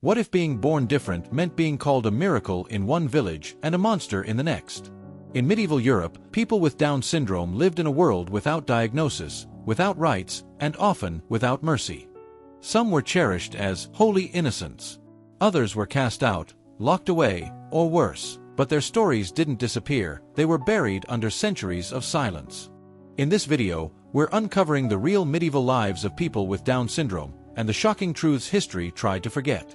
What if being born different meant being called a miracle in one village and a monster in the next? In medieval Europe, people with Down syndrome lived in a world without diagnosis, without rights, and often without mercy. Some were cherished as holy innocents. Others were cast out, locked away, or worse. But their stories didn't disappear, they were buried under centuries of silence. In this video, we're uncovering the real medieval lives of people with Down syndrome and the shocking truths history tried to forget.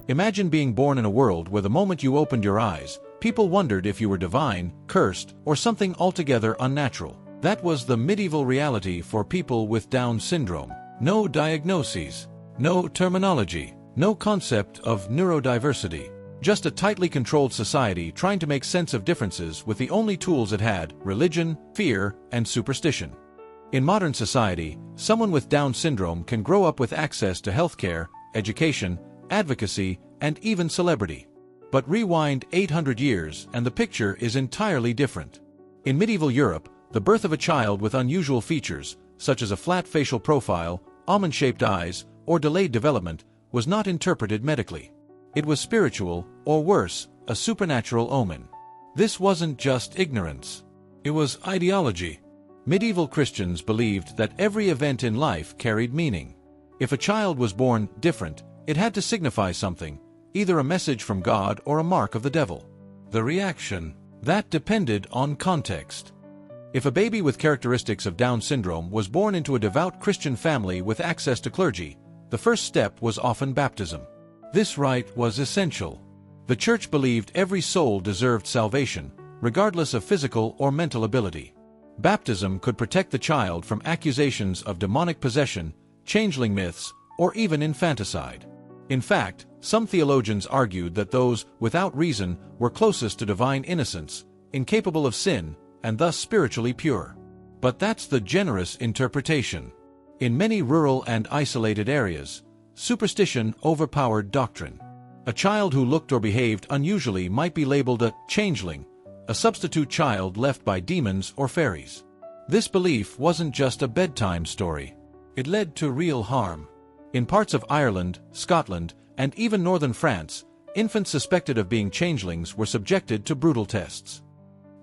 Imagine being born in a world where the moment you opened your eyes, people wondered if you were divine, cursed, or something altogether unnatural. That was the medieval reality for people with Down syndrome. No diagnoses, no terminology, no concept of neurodiversity. Just a tightly controlled society trying to make sense of differences with the only tools it had: religion, fear, and superstition. In modern society, someone with Down syndrome can grow up with access to healthcare, education, advocacy, and even celebrity. But rewind 800 years and the picture is entirely different. In medieval Europe, the birth of a child with unusual features, such as a flat facial profile, almond-shaped eyes, or delayed development, was not interpreted medically. It was spiritual, or worse, a supernatural omen. This wasn't just ignorance. It was ideology. Medieval Christians believed that every event in life carried meaning. If a child was born different, it had to signify something, either a message from God or a mark of the devil. The reaction, that depended on context. If a baby with characteristics of Down syndrome was born into a devout Christian family with access to clergy, the first step was often baptism. This rite was essential. The Church believed every soul deserved salvation, regardless of physical or mental ability. Baptism could protect the child from accusations of demonic possession, changeling myths, or even infanticide. In fact, some theologians argued that those without reason were closest to divine innocence, incapable of sin, and thus spiritually pure. But that's the generous interpretation. In many rural and isolated areas, superstition overpowered doctrine. A child who looked or behaved unusually might be labeled a changeling, a substitute child left by demons or fairies. This belief wasn't just a bedtime story. It led to real harm. In parts of Ireland, Scotland, and even northern France, infants suspected of being changelings were subjected to brutal tests.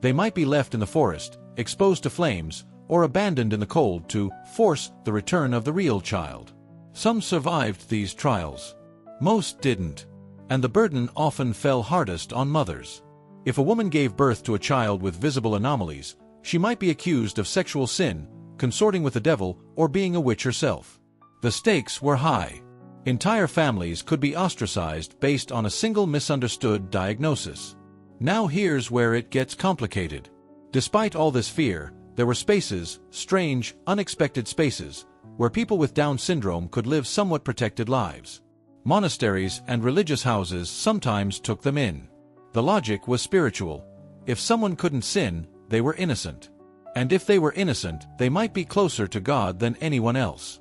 They might be left in the forest, exposed to flames, or abandoned in the cold to force the return of the real child. Some survived these trials. Most didn't. And the burden often fell hardest on mothers. If a woman gave birth to a child with visible anomalies, she might be accused of sexual sin, consorting with the devil, or being a witch herself. The stakes were high. Entire families could be ostracized based on a single misunderstood diagnosis. Now here's where it gets complicated. Despite all this fear, there were spaces, strange, unexpected spaces, where people with Down syndrome could live somewhat protected lives. Monasteries and religious houses sometimes took them in. The logic was spiritual. If someone couldn't sin, they were innocent. And if they were innocent, they might be closer to God than anyone else.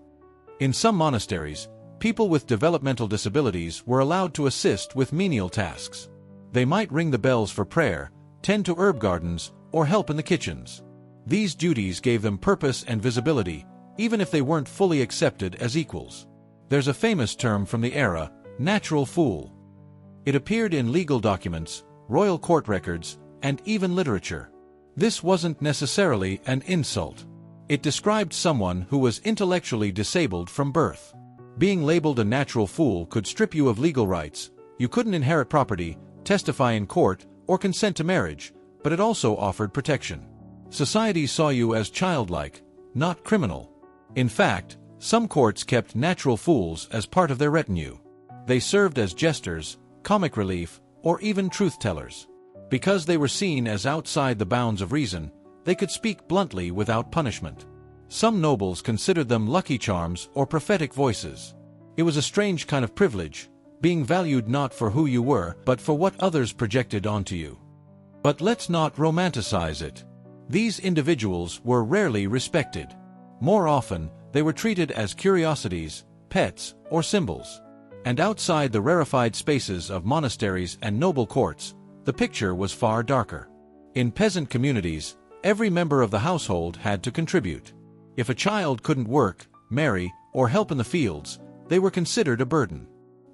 In some monasteries, people with developmental disabilities were allowed to assist with menial tasks. They might ring the bells for prayer, tend to herb gardens, or help in the kitchens. These duties gave them purpose and visibility, even if they weren't fully accepted as equals. There's a famous term from the era, natural fool. It appeared in legal documents, royal court records, and even literature. This wasn't necessarily an insult. It described someone who was intellectually disabled from birth. Being labeled a natural fool could strip you of legal rights. You couldn't inherit property, testify in court, or consent to marriage, but it also offered protection. Society saw you as childlike, not criminal. In fact, some courts kept natural fools as part of their retinue. They served as jesters, comic relief, or even truth-tellers. Because they were seen as outside the bounds of reason, they could speak bluntly without punishment. Some nobles considered them lucky charms or prophetic voices. It was a strange kind of privilege, being valued not for who you were, but for what others projected onto you. But let's not romanticize it. These individuals were rarely respected. More often, they were treated as curiosities, pets, or symbols. And outside the rarefied spaces of monasteries and noble courts, the picture was far darker. In peasant communities, every member of the household had to contribute. If a child couldn't work, marry, or help in the fields, they were considered a burden.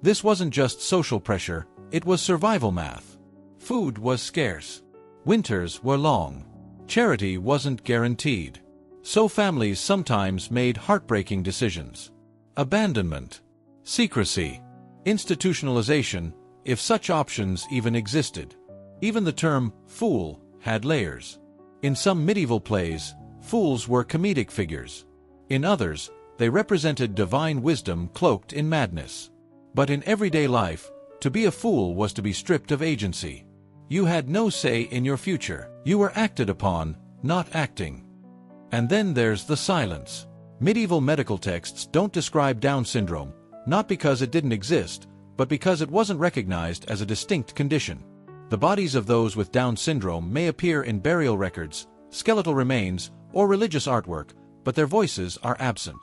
This wasn't just social pressure, it was survival math. Food was scarce. Winters were long. Charity wasn't guaranteed. So families sometimes made heartbreaking decisions. Abandonment, secrecy, institutionalization, if such options even existed. Even the term fool had layers. In some medieval plays, fools were comedic figures. In others, they represented divine wisdom cloaked in madness. But in everyday life, to be a fool was to be stripped of agency. You had no say in your future. You were acted upon, not acting. And then there's the silence. Medieval medical texts don't describe Down syndrome, not because it didn't exist, but because it wasn't recognized as a distinct condition. The bodies of those with Down syndrome may appear in burial records, skeletal remains, or religious artwork, but their voices are absent.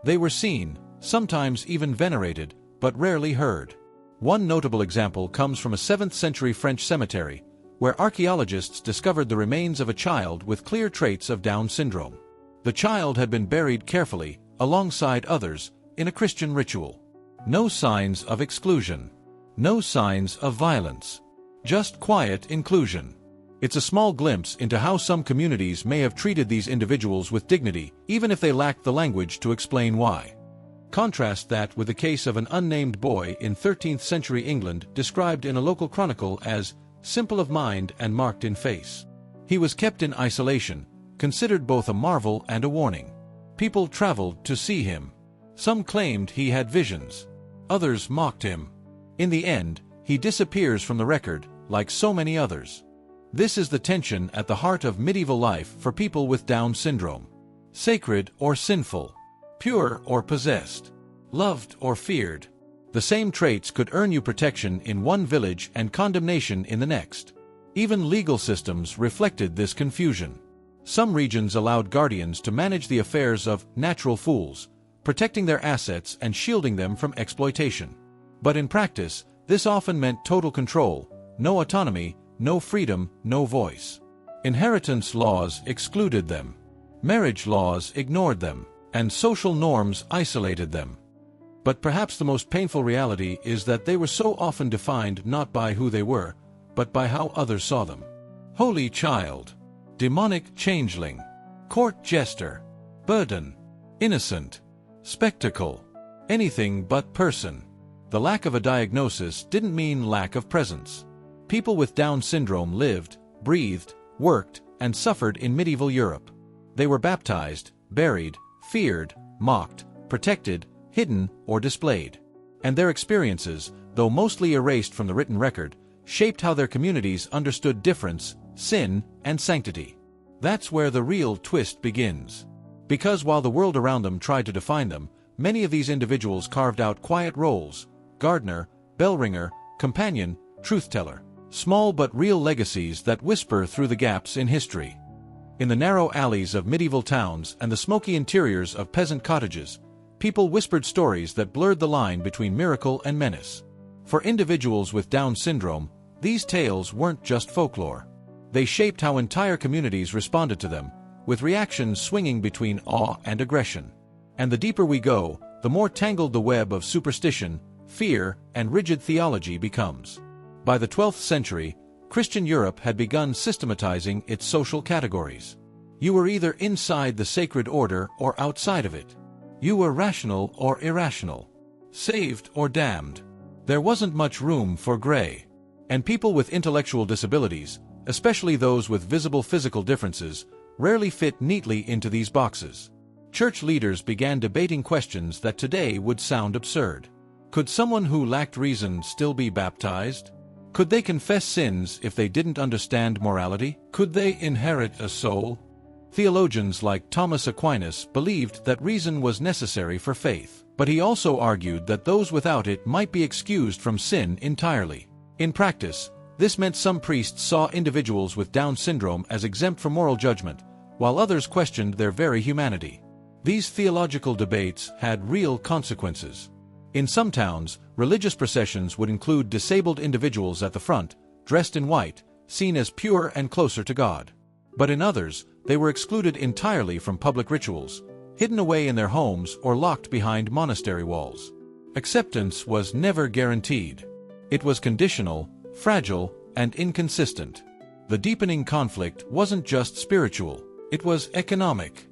They were seen, sometimes even venerated, but rarely heard. One notable example comes from a 7th century French cemetery, where archaeologists discovered the remains of a child with clear traits of Down syndrome. The child had been buried carefully, alongside others, in a Christian ritual. No signs of exclusion. No signs of violence. Just quiet inclusion. It's a small glimpse into how some communities may have treated these individuals with dignity, even if they lacked the language to explain why. Contrast that with the case of an unnamed boy in 13th century England described in a local chronicle as simple of mind and marked in face. He was kept in isolation, considered both a marvel and a warning. People traveled to see him. Some claimed he had visions. Others mocked him. In the end, he disappears from the record, like so many others. This is the tension at the heart of medieval life for people with Down syndrome. Sacred or sinful. Pure or possessed. Loved or feared. The same traits could earn you protection in one village and condemnation in the next. Even legal systems reflected this confusion. Some regions allowed guardians to manage the affairs of natural fools, protecting their assets and shielding them from exploitation. But in practice, this often meant total control, no autonomy, no freedom, no voice. Inheritance laws excluded them. Marriage laws ignored them, and social norms isolated them. But perhaps the most painful reality is that they were so often defined not by who they were, but by how others saw them. Holy child. Demonic changeling. Court jester. Burden. Innocent. Spectacle. Anything but person. The lack of a diagnosis didn't mean lack of presence. People with Down syndrome lived, breathed, worked, and suffered in medieval Europe. They were baptized, buried, feared, mocked, protected, hidden, or displayed. And their experiences, though mostly erased from the written record, shaped how their communities understood difference, sin, and sanctity. That's where the real twist begins. Because while the world around them tried to define them, many of these individuals carved out quiet roles: gardener, bell ringer, companion, truth-teller. Small but real legacies that whisper through the gaps in history. In the narrow alleys of medieval towns and the smoky interiors of peasant cottages, people whispered stories that blurred the line between miracle and menace. For individuals with Down syndrome, these tales weren't just folklore. They shaped how entire communities responded to them, with reactions swinging between awe and aggression. And the deeper we go, the more tangled the web of superstition, fear, and rigid theology becomes. By the 12th century, Christian Europe had begun systematizing its social categories. You were either inside the sacred order or outside of it. You were rational or irrational. Saved or damned. There wasn't much room for gray. And people with intellectual disabilities, especially those with visible physical differences, rarely fit neatly into these boxes. Church leaders began debating questions that today would sound absurd. Could someone who lacked reason still be baptized? Could they confess sins if they didn't understand morality? Could they inherit a soul? Theologians like Thomas Aquinas believed that reason was necessary for faith, but he also argued that those without it might be excused from sin entirely. In practice, this meant some priests saw individuals with Down syndrome as exempt from moral judgment, while others questioned their very humanity. These theological debates had real consequences. In some towns, religious processions would include disabled individuals at the front, dressed in white, seen as pure and closer to God. But in others, they were excluded entirely from public rituals, hidden away in their homes or locked behind monastery walls. Acceptance was never guaranteed. It was conditional, fragile, and inconsistent. The deepening conflict wasn't just spiritual, it was economic.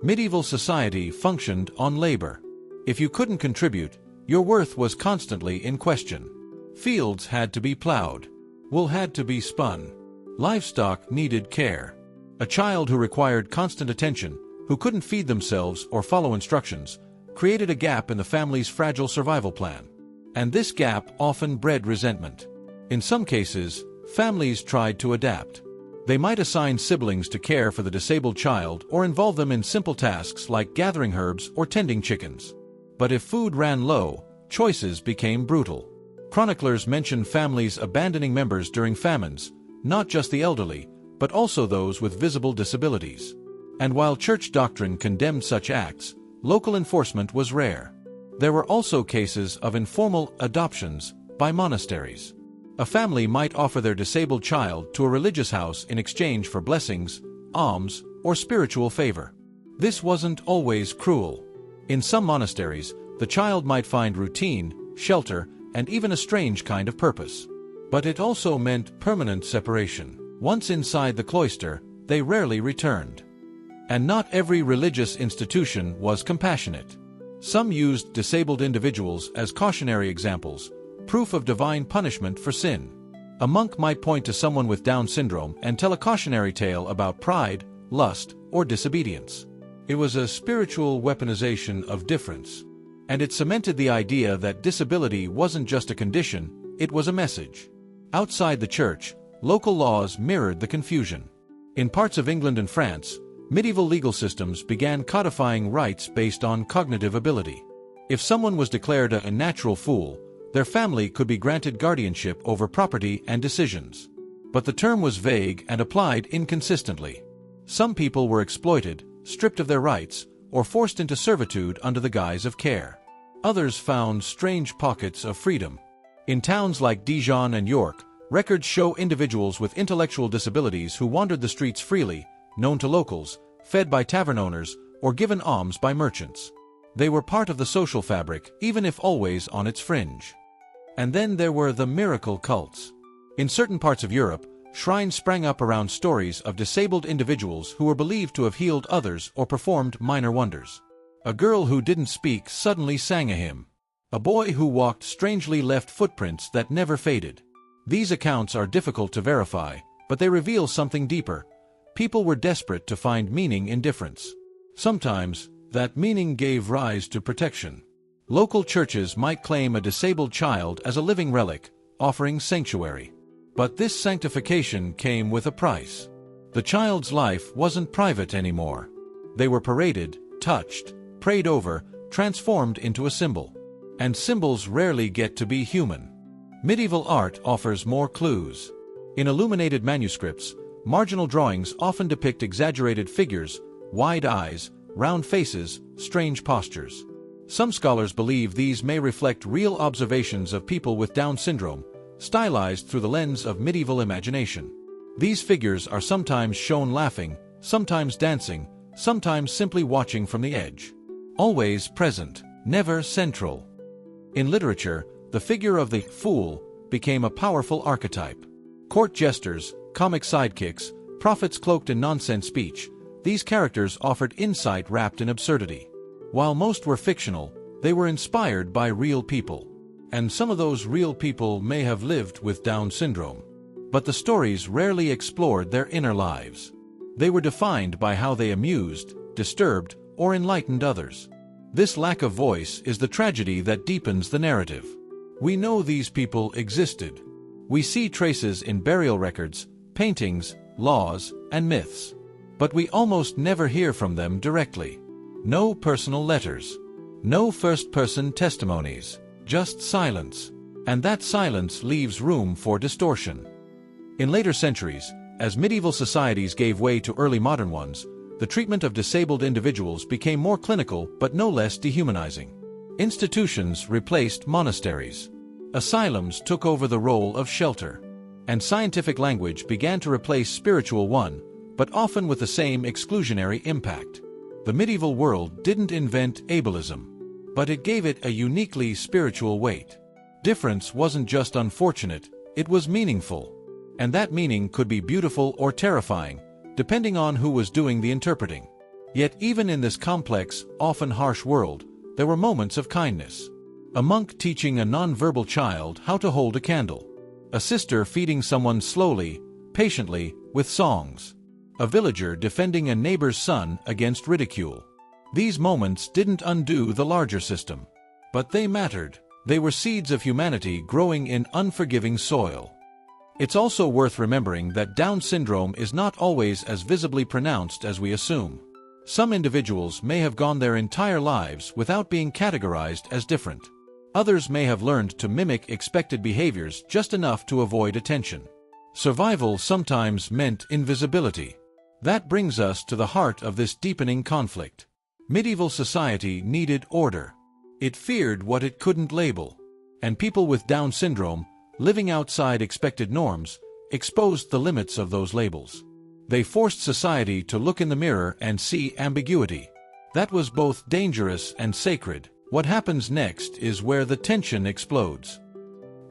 Medieval society functioned on labor. If you couldn't contribute, your worth was constantly in question. Fields had to be plowed. Wool had to be spun. Livestock needed care. A child who required constant attention, who couldn't feed themselves or follow instructions, created a gap in the family's fragile survival plan. And this gap often bred resentment. In some cases, families tried to adapt. They might assign siblings to care for the disabled child or involve them in simple tasks like gathering herbs or tending chickens. But if food ran low, choices became brutal. Chroniclers mention families abandoning members during famines, not just the elderly, but also those with visible disabilities. And while church doctrine condemned such acts, local enforcement was rare. There were also cases of informal adoptions by monasteries. A family might offer their disabled child to a religious house in exchange for blessings, alms, or spiritual favor. This wasn't always cruel. In some monasteries, the child might find routine, shelter, and even a strange kind of purpose. But it also meant permanent separation. Once inside the cloister, they rarely returned. And not every religious institution was compassionate. Some used disabled individuals as cautionary examples, proof of divine punishment for sin. A monk might point to someone with Down syndrome and tell a cautionary tale about pride, lust, or disobedience. It was a spiritual weaponization of difference. And it cemented the idea that disability wasn't just a condition, it was a message. Outside the church, local laws mirrored the confusion. In parts of England and France, medieval legal systems began codifying rights based on cognitive ability. If someone was declared a natural fool, their family could be granted guardianship over property and decisions. But the term was vague and applied inconsistently. Some people were exploited, stripped of their rights, or forced into servitude under the guise of care. Others found strange pockets of freedom. In towns like Dijon and York, records show individuals with intellectual disabilities who wandered the streets freely, known to locals, fed by tavern owners, or given alms by merchants. They were part of the social fabric, even if always on its fringe. And then there were the miracle cults. In certain parts of Europe, shrines sprang up around stories of disabled individuals who were believed to have healed others or performed minor wonders. A girl who didn't speak suddenly sang a hymn. A boy who walked strangely left footprints that never faded. These accounts are difficult to verify, but they reveal something deeper. People were desperate to find meaning in difference. Sometimes, that meaning gave rise to protection. Local churches might claim a disabled child as a living relic, offering sanctuary. But this sanctification came with a price. The child's life wasn't private anymore. They were paraded, touched, prayed over, transformed into a symbol. And symbols rarely get to be human. Medieval art offers more clues. In illuminated manuscripts, marginal drawings often depict exaggerated figures, wide eyes, round faces, strange postures. Some scholars believe these may reflect real observations of people with Down syndrome, stylized through the lens of medieval imagination. These figures are sometimes shown laughing, sometimes dancing, sometimes simply watching from the edge. Always present, never central. In literature, the figure of the fool became a powerful archetype. Court jesters, comic sidekicks, prophets cloaked in nonsense speech, these characters offered insight wrapped in absurdity. While most were fictional, they were inspired by real people. And some of those real people may have lived with Down syndrome. But the stories rarely explored their inner lives. They were defined by how they amused, disturbed, or enlightened others. This lack of voice is the tragedy that deepens the narrative. We know these people existed. We see traces in burial records, paintings, laws, and myths. But we almost never hear from them directly. No personal letters. No first-person testimonies. Just silence. And that silence leaves room for distortion. In later centuries, as medieval societies gave way to early modern ones, the treatment of disabled individuals became more clinical but no less dehumanizing. Institutions replaced monasteries. Asylums took over the role of shelter. And scientific language began to replace spiritual one, but often with the same exclusionary impact. The medieval world didn't invent ableism. but it gave it a uniquely spiritual weight. Difference wasn't just unfortunate, it was meaningful. And that meaning could be beautiful or terrifying, depending on who was doing the interpreting. Yet even in this complex, often harsh world, there were moments of kindness. A monk teaching a non-verbal child how to hold a candle. A sister feeding someone slowly, patiently, with songs. A villager defending a neighbor's son against ridicule. These moments didn't undo the larger system. But they mattered. They were seeds of humanity growing in unforgiving soil. It's also worth remembering that Down syndrome is not always as visibly pronounced as we assume. Some individuals may have gone their entire lives without being categorized as different. Others may have learned to mimic expected behaviors just enough to avoid attention. Survival sometimes meant invisibility. That brings us to the heart of this deepening conflict. Medieval society needed order. It feared what it couldn't label. And people with Down syndrome, living outside expected norms, exposed the limits of those labels. They forced society to look in the mirror and see ambiguity. That was both dangerous and sacred. What happens next is where the tension explodes.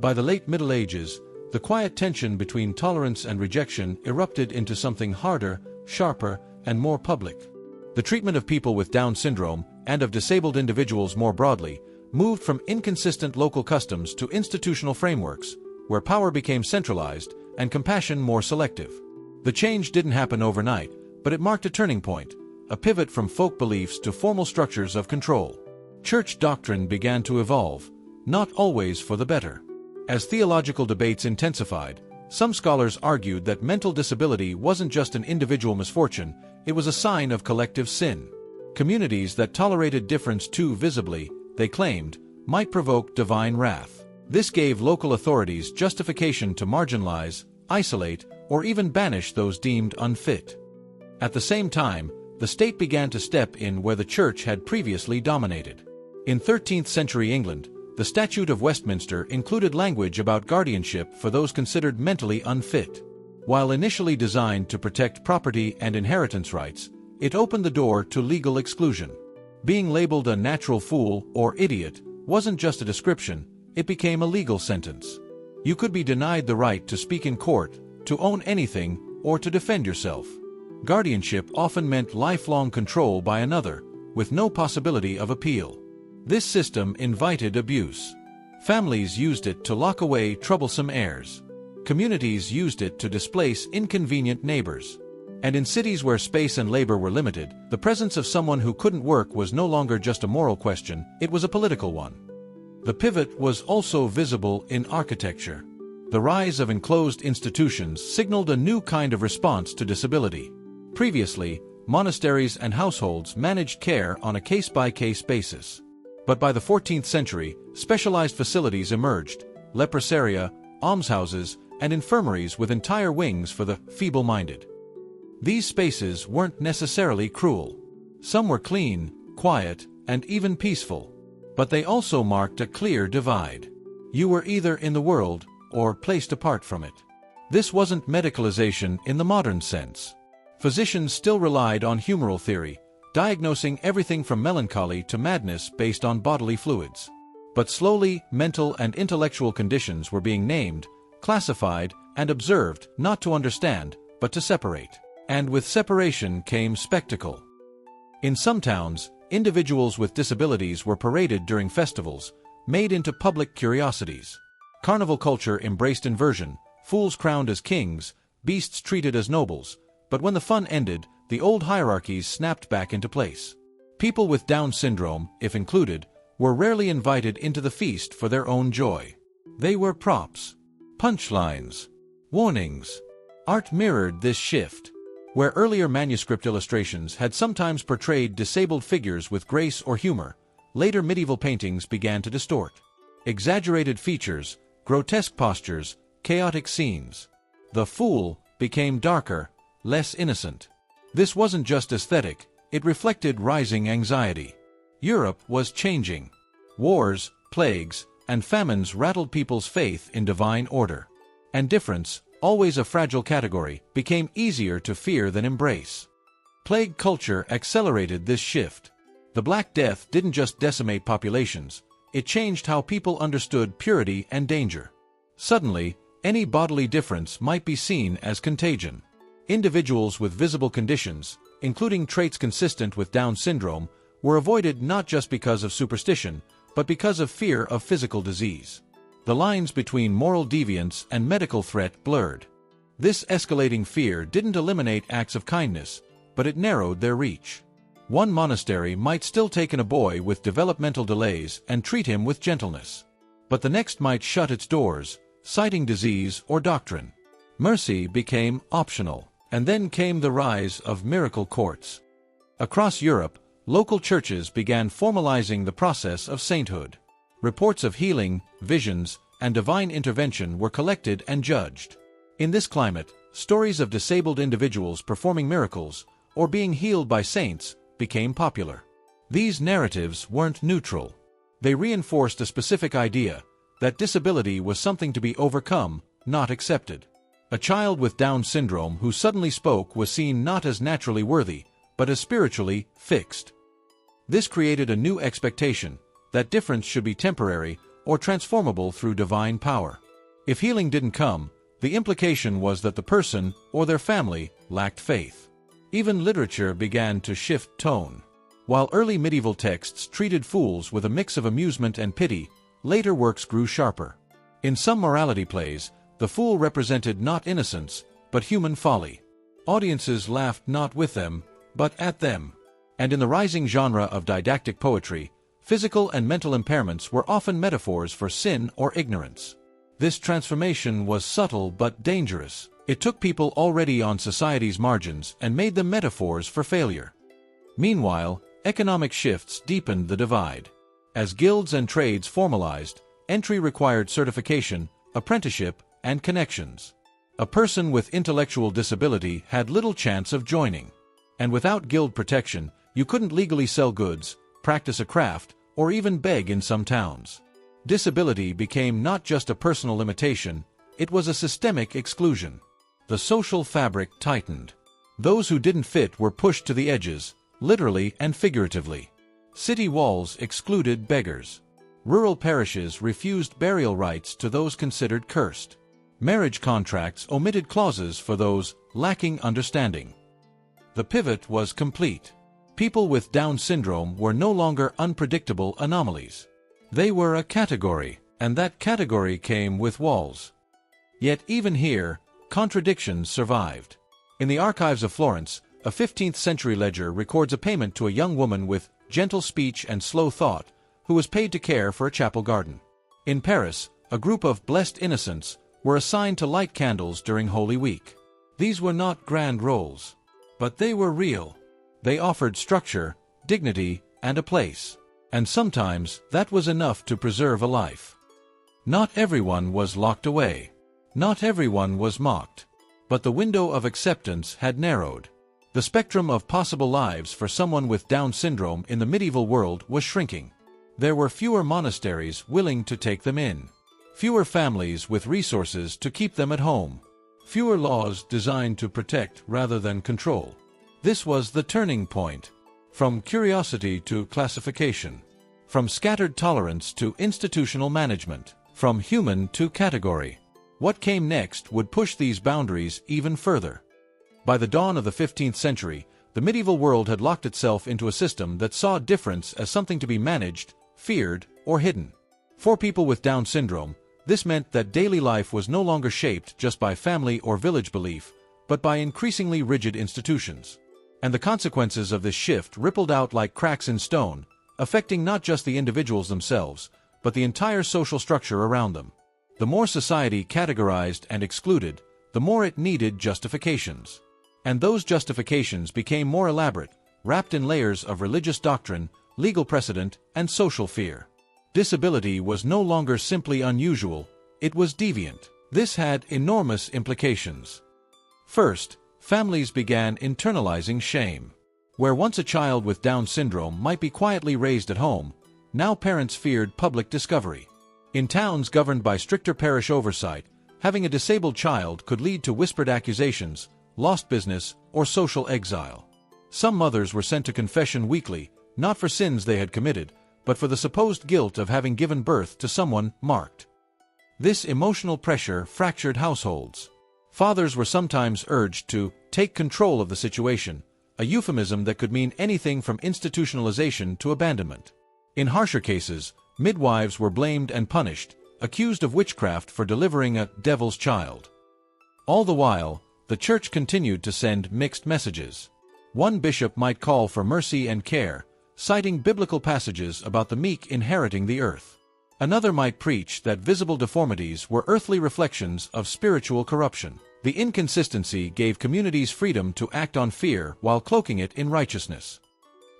By the late Middle Ages, the quiet tension between tolerance and rejection erupted into something harder, sharper, and more public. The treatment of people with Down syndrome, and of disabled individuals more broadly, moved from inconsistent local customs to institutional frameworks, where power became centralized and compassion more selective. The change didn't happen overnight, but it marked a turning point, a pivot from folk beliefs to formal structures of control. Church doctrine began to evolve, not always for the better. As theological debates intensified, some scholars argued that mental disability wasn't just an individual misfortune, it was a sign of collective sin. Communities that tolerated difference too visibly, they claimed, might provoke divine wrath. This gave local authorities justification to marginalize, isolate, or even banish those deemed unfit. At the same time, the state began to step in where the church had previously dominated. In 13th century England, the Statute of Westminster included language about guardianship for those considered mentally unfit. While initially designed to protect property and inheritance rights, it opened the door to legal exclusion. Being labeled a natural fool or idiot wasn't just a description, it became a legal sentence. You could be denied the right to speak in court, to own anything, or to defend yourself. Guardianship often meant lifelong control by another, with no possibility of appeal. This system invited abuse. Families used it to lock away troublesome heirs. Communities used it to displace inconvenient neighbors. And in cities where space and labor were limited, the presence of someone who couldn't work was no longer just a moral question, it was a political one. The pivot was also visible in architecture. The rise of enclosed institutions signaled a new kind of response to disability. Previously, monasteries and households managed care on a case-by-case basis. But by the 14th century, specialized facilities emerged, leprosaria, almshouses, and infirmaries with entire wings for the feeble-minded. These spaces weren't necessarily cruel. Some were clean, quiet, and even peaceful. But they also marked a clear divide. You were either in the world, or placed apart from it. This wasn't medicalization in the modern sense. Physicians still relied on humoral theory, diagnosing everything from melancholy to madness based on bodily fluids. But slowly, mental and intellectual conditions were being named, classified, and observed, not to understand, but to separate. And with separation came spectacle. In some towns, individuals with disabilities were paraded during festivals, made into public curiosities. Carnival culture embraced inversion, fools crowned as kings, beasts treated as nobles, but when the fun ended, the old hierarchies snapped back into place. People with Down syndrome, if included, were rarely invited into the feast for their own joy. They were props, punchlines, warnings. Art mirrored this shift. Where earlier manuscript illustrations had sometimes portrayed disabled figures with grace or humor, later medieval paintings began to distort. Exaggerated features, grotesque postures, chaotic scenes. The fool became darker, less innocent. This wasn't just aesthetic, it reflected rising anxiety. Europe was changing. Wars, plagues, and famines rattled people's faith in divine order. And difference, always a fragile category, became easier to fear than embrace. Plague culture accelerated this shift. The Black Death didn't just decimate populations, it changed how people understood purity and danger. Suddenly, any bodily difference might be seen as contagion. Individuals with visible conditions, including traits consistent with Down syndrome, were avoided not just because of superstition, but because of fear of physical disease. The lines between moral deviance and medical threat blurred. This escalating fear didn't eliminate acts of kindness, but it narrowed their reach. One monastery might still take in a boy with developmental delays and treat him with gentleness. But the next might shut its doors, citing disease or doctrine. Mercy became optional, and then came the rise of miracle courts. Across Europe, local churches began formalizing the process of sainthood. Reports of healing, visions, and divine intervention were collected and judged. In this climate, stories of disabled individuals performing miracles, or being healed by saints, became popular. These narratives weren't neutral. They reinforced a specific idea, that disability was something to be overcome, not accepted. A child with Down syndrome who suddenly spoke was seen not as naturally worthy, but as spiritually fixed. This created a new expectation, that difference should be temporary or transformable through divine power. If healing didn't come, the implication was that the person or their family lacked faith. Even literature began to shift tone. While early medieval texts treated fools with a mix of amusement and pity, later works grew sharper. In some morality plays, the fool represented not innocence, but human folly. Audiences laughed not with them, but at them. And in the rising genre of didactic poetry, physical and mental impairments were often metaphors for sin or ignorance. This transformation was subtle but dangerous. It took people already on society's margins and made them metaphors for failure. Meanwhile, economic shifts deepened the divide. As guilds and trades formalized, entry required certification, apprenticeship, and connections. A person with intellectual disability had little chance of joining. And without guild protection, you couldn't legally sell goods, practice a craft, or even beg in some towns. Disability became not just a personal limitation, it was a systemic exclusion. The social fabric tightened. Those who didn't fit were pushed to the edges, literally and figuratively. City walls excluded beggars. Rural parishes refused burial rites to those considered cursed. Marriage contracts omitted clauses for those lacking understanding. The pivot was complete. People with Down syndrome were no longer unpredictable anomalies. They were a category, and that category came with walls. Yet even here, contradictions survived. In the archives of Florence, a 15th-century ledger records a payment to a young woman with gentle speech and slow thought, who was paid to care for a chapel garden. In Paris, a group of blessed innocents were assigned to light candles during Holy Week. These were not grand roles, but they were real. They offered structure, dignity, and a place. And sometimes that was enough to preserve a life. Not everyone was locked away. Not everyone was mocked. But the window of acceptance had narrowed. The spectrum of possible lives for someone with Down syndrome in the medieval world was shrinking. There were fewer monasteries willing to take them in. Fewer families with resources to keep them at home. Fewer laws designed to protect rather than control. This was the turning point. From curiosity to classification. From scattered tolerance to institutional management. From human to category. What came next would push these boundaries even further. By the dawn of the 15th century, the medieval world had locked itself into a system that saw difference as something to be managed, feared, or hidden. For people with Down syndrome, this meant that daily life was no longer shaped just by family or village belief, but by increasingly rigid institutions. And the consequences of this shift rippled out like cracks in stone, affecting not just the individuals themselves, but the entire social structure around them. The more society categorized and excluded, the more it needed justifications. And those justifications became more elaborate, wrapped in layers of religious doctrine, legal precedent, and social fear. Disability was no longer simply unusual, it was deviant. This had enormous implications. First, families began internalizing shame. Where once a child with Down syndrome might be quietly raised at home, now parents feared public discovery. In towns governed by stricter parish oversight, having a disabled child could lead to whispered accusations, lost business, or social exile. Some mothers were sent to confession weekly, not for sins they had committed, but for the supposed guilt of having given birth to someone marked. This emotional pressure fractured households. Fathers were sometimes urged to take control of the situation, a euphemism that could mean anything from institutionalization to abandonment. In harsher cases, midwives were blamed and punished, accused of witchcraft for delivering a devil's child. All the while, the church continued to send mixed messages. One bishop might call for mercy and care, citing biblical passages about the meek inheriting the earth. Another might preach that visible deformities were earthly reflections of spiritual corruption. The inconsistency gave communities freedom to act on fear while cloaking it in righteousness.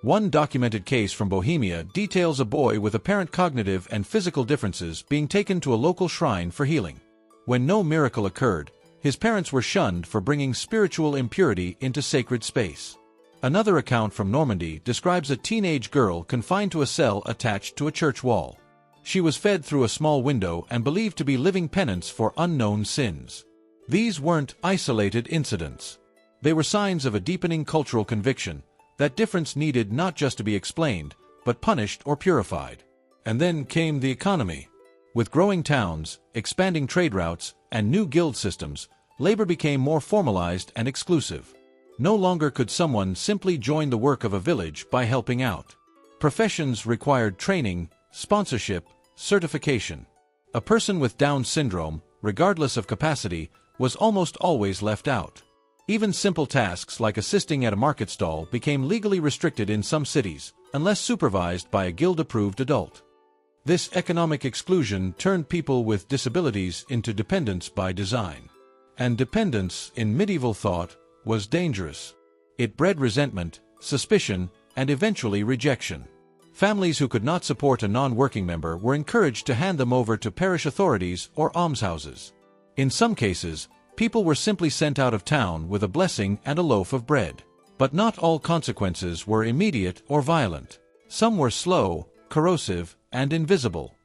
One documented case from Bohemia details a boy with apparent cognitive and physical differences being taken to a local shrine for healing. When no miracle occurred, his parents were shunned for bringing spiritual impurity into sacred space. Another account from Normandy describes a teenage girl confined to a cell attached to a church wall. She was fed through a small window and believed to be living penance for unknown sins. These weren't isolated incidents. They were signs of a deepening cultural conviction that difference needed not just to be explained, but punished or purified. And then came the economy. With growing towns, expanding trade routes, and new guild systems, labor became more formalized and exclusive. No longer could someone simply join the work of a village by helping out. Professions required training, sponsorship, certification. A person with Down syndrome, regardless of capacity, was almost always left out. Even simple tasks like assisting at a market stall became legally restricted in some cities, unless supervised by a guild-approved adult. This economic exclusion turned people with disabilities into dependents by design. And dependence, in medieval thought, was dangerous. It bred resentment, suspicion, and eventually rejection. Families who could not support a non-working member were encouraged to hand them over to parish authorities or almshouses. In some cases, people were simply sent out of town with a blessing and a loaf of bread. But not all consequences were immediate or violent. Some were slow, corrosive, and invisible.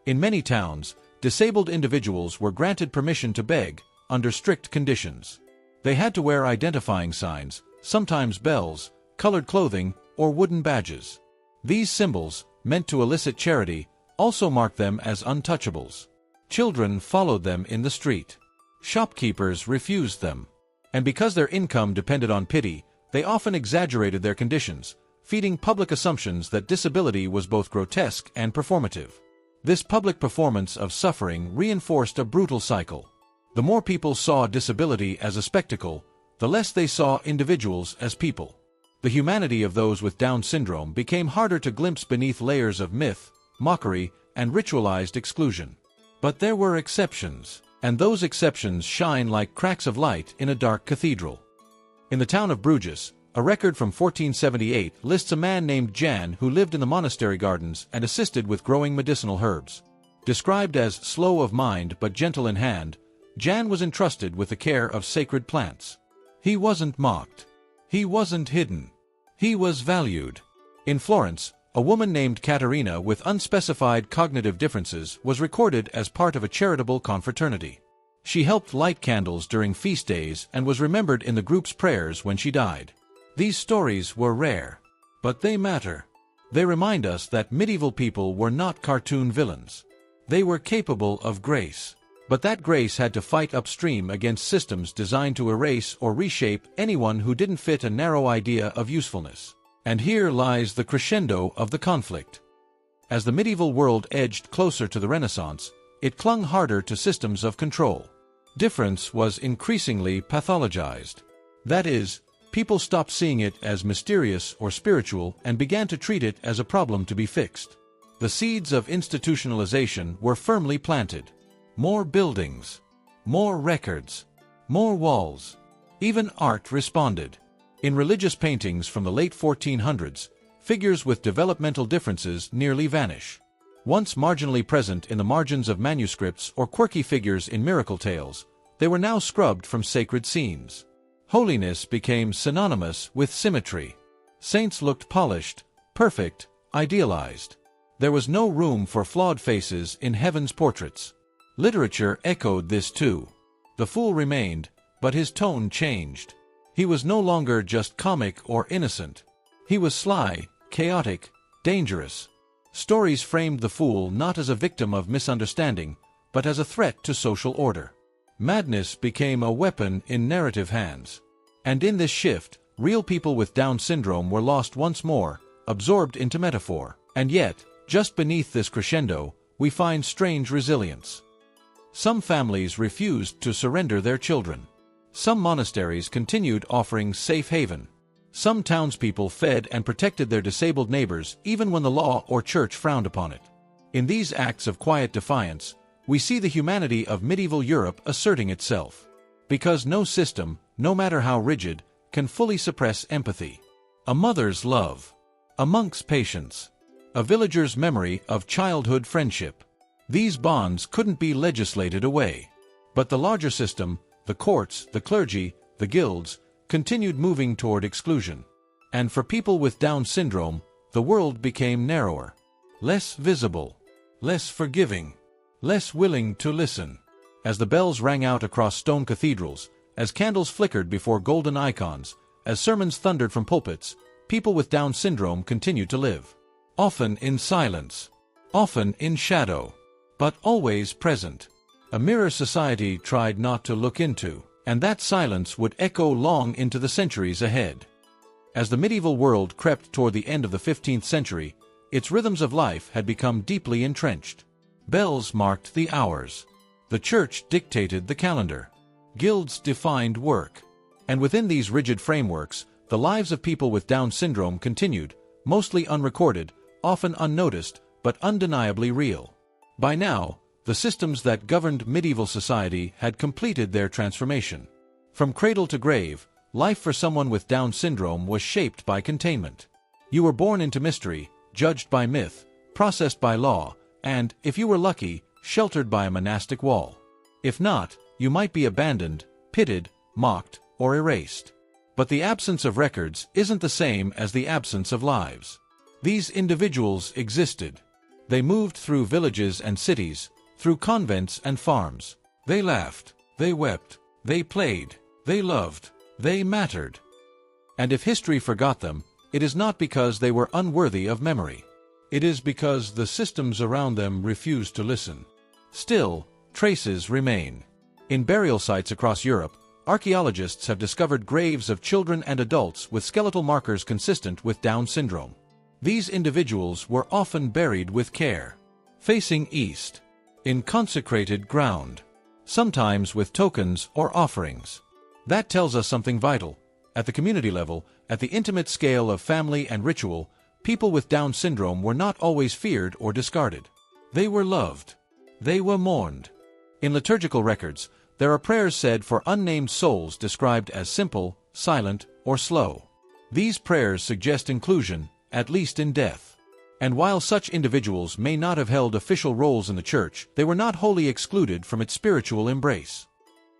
In many towns, disabled individuals were granted permission to beg, under strict conditions. They had to wear identifying signs, sometimes bells, colored clothing, or wooden badges. These symbols, meant to elicit charity, also marked them as untouchables. Children followed them in the street. Shopkeepers refused them. And because their income depended on pity, they often exaggerated their conditions, feeding public assumptions that disability was both grotesque and performative. This public performance of suffering reinforced a brutal cycle. The more people saw disability as a spectacle, the less they saw individuals as people. The humanity of those with Down syndrome became harder to glimpse beneath layers of myth, mockery, and ritualized exclusion. But there were exceptions, and those exceptions shine like cracks of light in a dark cathedral. In the town of Bruges, a record from 1478 lists a man named Jan who lived in the monastery gardens and assisted with growing medicinal herbs. Described as slow of mind but gentle in hand, Jan was entrusted with the care of sacred plants. He wasn't mocked. He wasn't hidden. He was valued. In Florence, a woman named Caterina with unspecified cognitive differences was recorded as part of a charitable confraternity. She helped light candles during feast days and was remembered in the group's prayers when she died. These stories were rare, but they matter. They remind us that medieval people were not cartoon villains. They were capable of grace. But that grace had to fight upstream against systems designed to erase or reshape anyone who didn't fit a narrow idea of usefulness. And here lies the crescendo of the conflict. As the medieval world edged closer to the Renaissance, it clung harder to systems of control. Difference was increasingly pathologized. That is, people stopped seeing it as mysterious or spiritual and began to treat it as a problem to be fixed. The seeds of institutionalization were firmly planted. More buildings, more records, more walls. Even art responded. In religious paintings from the late 1400s, figures with developmental differences nearly vanish. Once marginally present in the margins of manuscripts or quirky figures in miracle tales, they were now scrubbed from sacred scenes. Holiness became synonymous with symmetry. Saints looked polished, perfect, idealized. There was no room for flawed faces in heaven's portraits. Literature echoed this too. The fool remained, but his tone changed. He was no longer just comic or innocent. He was sly, chaotic, dangerous. Stories framed the fool not as a victim of misunderstanding, but as a threat to social order. Madness became a weapon in narrative hands. And in this shift, real people with Down syndrome were lost once more, absorbed into metaphor. And yet, just beneath this crescendo, we find strange resilience. Some families refused to surrender their children. Some monasteries continued offering safe haven. Some townspeople fed and protected their disabled neighbors even when the law or church frowned upon it. In these acts of quiet defiance, we see the humanity of medieval Europe asserting itself. Because no system, no matter how rigid, can fully suppress empathy. A mother's love. A monk's patience. A villager's memory of childhood friendship. These bonds couldn't be legislated away. But the larger system, the courts, the clergy, the guilds, continued moving toward exclusion. And for people with Down syndrome, the world became narrower. Less visible. Less forgiving. Less willing to listen. As the bells rang out across stone cathedrals, as candles flickered before golden icons, as sermons thundered from pulpits, people with Down syndrome continued to live. Often in silence. Often in shadow. But always present. A mirror society tried not to look into, and that silence would echo long into the centuries ahead. As the medieval world crept toward the end of the 15th century, its rhythms of life had become deeply entrenched. Bells marked the hours. The church dictated the calendar. Guilds defined work. And within these rigid frameworks, the lives of people with Down syndrome continued, mostly unrecorded, often unnoticed, but undeniably real. By now, the systems that governed medieval society had completed their transformation. From cradle to grave, life for someone with Down syndrome was shaped by containment. You were born into mystery, judged by myth, processed by law, and, if you were lucky, sheltered by a monastic wall. If not, you might be abandoned, pitted, mocked, or erased. But the absence of records isn't the same as the absence of lives. These individuals existed. They moved through villages and cities, through convents and farms. They laughed, they wept, they played, they loved, they mattered. And if history forgot them, it is not because they were unworthy of memory. It is because the systems around them refused to listen. Still, traces remain. In burial sites across Europe, archaeologists have discovered graves of children and adults with skeletal markers consistent with Down syndrome. These individuals were often buried with care, facing east, in consecrated ground, sometimes with tokens or offerings. That tells us something vital. At the community level, at the intimate scale of family and ritual, people with Down syndrome were not always feared or discarded. They were loved. They were mourned. In liturgical records, there are prayers said for unnamed souls described as simple, silent, or slow. These prayers suggest inclusion, at least in death. And while such individuals may not have held official roles in the church, they were not wholly excluded from its spiritual embrace.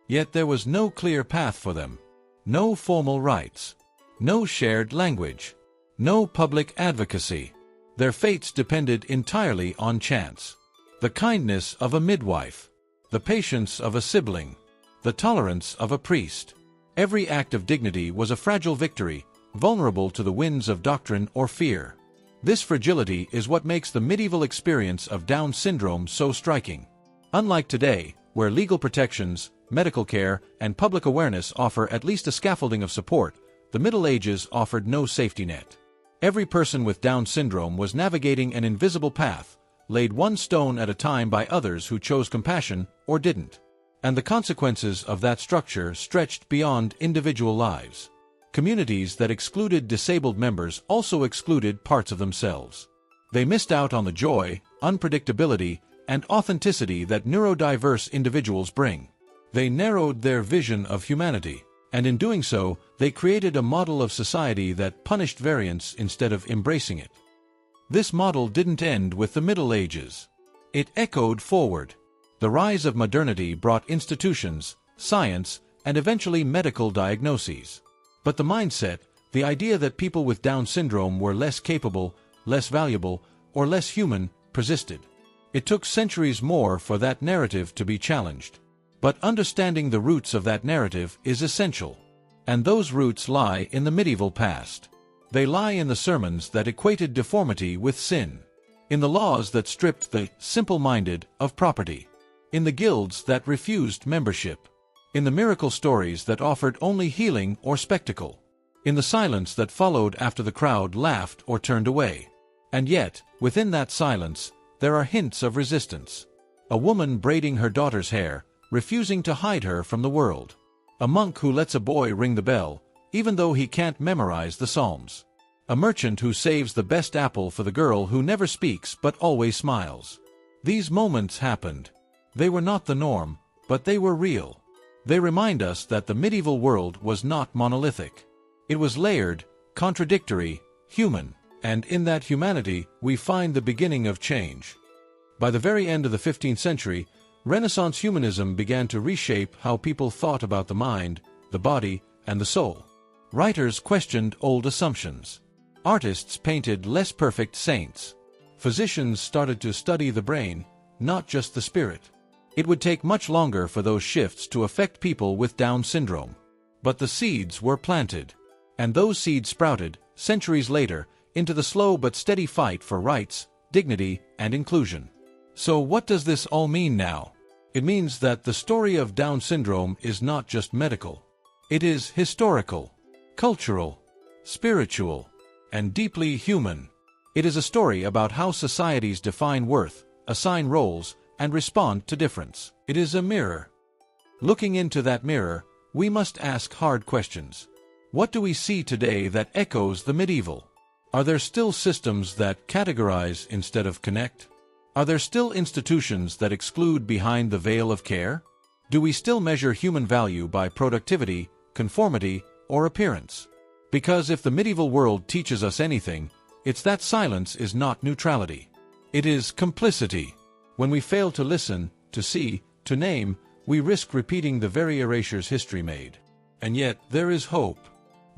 Yet there was no clear path for them. No formal rites. No shared language. No public advocacy. Their fates depended entirely on chance. The kindness of a midwife. The patience of a sibling. The tolerance of a priest. Every act of dignity was a fragile victory, vulnerable to the winds of doctrine or fear. This fragility is what makes the medieval experience of Down syndrome so striking. Unlike today, where legal protections, medical care, and public awareness offer at least a scaffolding of support, the Middle Ages offered no safety net. Every person with Down syndrome was navigating an invisible path, laid one stone at a time by others who chose compassion or didn't. And the consequences of that structure stretched beyond individual lives. Communities that excluded disabled members also excluded parts of themselves. They missed out on the joy, unpredictability, and authenticity that neurodiverse individuals bring. They narrowed their vision of humanity, and in doing so, they created a model of society that punished variance instead of embracing it. This model didn't end with the Middle Ages. It echoed forward. The rise of modernity brought institutions, science, and eventually medical diagnoses. But the mindset, the idea that people with Down syndrome were less capable, less valuable, or less human, persisted. It took centuries more for that narrative to be challenged. But understanding the roots of that narrative is essential. And those roots lie in the medieval past. They lie in the sermons that equated deformity with sin, in the laws that stripped the simple-minded of property, in the guilds that refused membership, in the miracle stories that offered only healing or spectacle, in the silence that followed after the crowd laughed or turned away. And yet, within that silence, there are hints of resistance. A woman braiding her daughter's hair, refusing to hide her from the world. A monk who lets a boy ring the bell, even though he can't memorize the Psalms. A merchant who saves the best apple for the girl who never speaks but always smiles. These moments happened. They were not the norm, but they were real. They remind us that the medieval world was not monolithic. It was layered, contradictory, human, and in that humanity we find the beginning of change. By the very end of the 15th century, Renaissance humanism began to reshape how people thought about the mind, the body, and the soul. Writers questioned old assumptions. Artists painted less perfect saints. Physicians started to study the brain, not just the spirit. It would take much longer for those shifts to affect people with Down syndrome. But the seeds were planted. And those seeds sprouted, centuries later, into the slow but steady fight for rights, dignity, and inclusion. So what does this all mean now? It means that the story of Down syndrome is not just medical. It is historical, cultural, spiritual, and deeply human. It is a story about how societies define worth, assign roles, and respond to difference. It is a mirror. Looking into that mirror, we must ask hard questions. What do we see today that echoes the medieval? Are there still systems that categorize instead of connect? Are there still institutions that exclude behind the veil of care? Do we still measure human value by productivity, conformity, or appearance? Because if the medieval world teaches us anything, it's that silence is not neutrality. It is complicity. When we fail to listen, to see, to name, we risk repeating the very erasures history made. And yet, there is hope.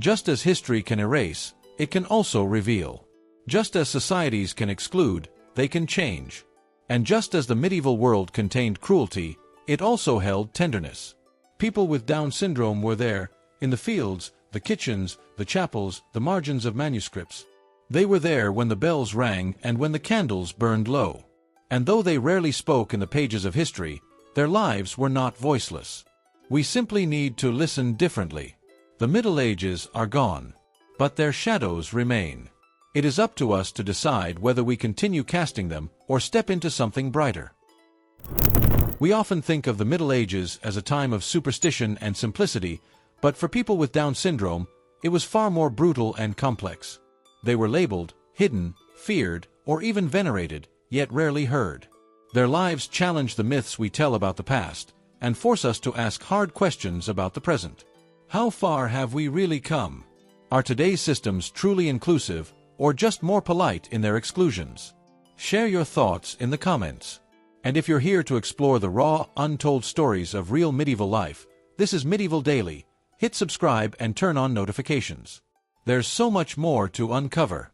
Just as history can erase, it can also reveal. Just as societies can exclude, they can change. And just as the medieval world contained cruelty, it also held tenderness. People with Down syndrome were there, in the fields, the kitchens, the chapels, the margins of manuscripts. They were there when the bells rang and when the candles burned low. And though they rarely spoke in the pages of history, their lives were not voiceless. We simply need to listen differently. The Middle Ages are gone, but their shadows remain. It is up to us to decide whether we continue casting them or step into something brighter. We often think of the Middle Ages as a time of superstition and simplicity, but for people with Down syndrome, it was far more brutal and complex. They were labeled, hidden, feared, or even venerated, yet rarely heard. Their lives challenge the myths we tell about the past, and force us to ask hard questions about the present. How far have we really come? Are today's systems truly inclusive, or just more polite in their exclusions? Share your thoughts in the comments. And if you're here to explore the raw, untold stories of real medieval life, this is Medieval Daily. Hit subscribe and turn on notifications. There's so much more to uncover.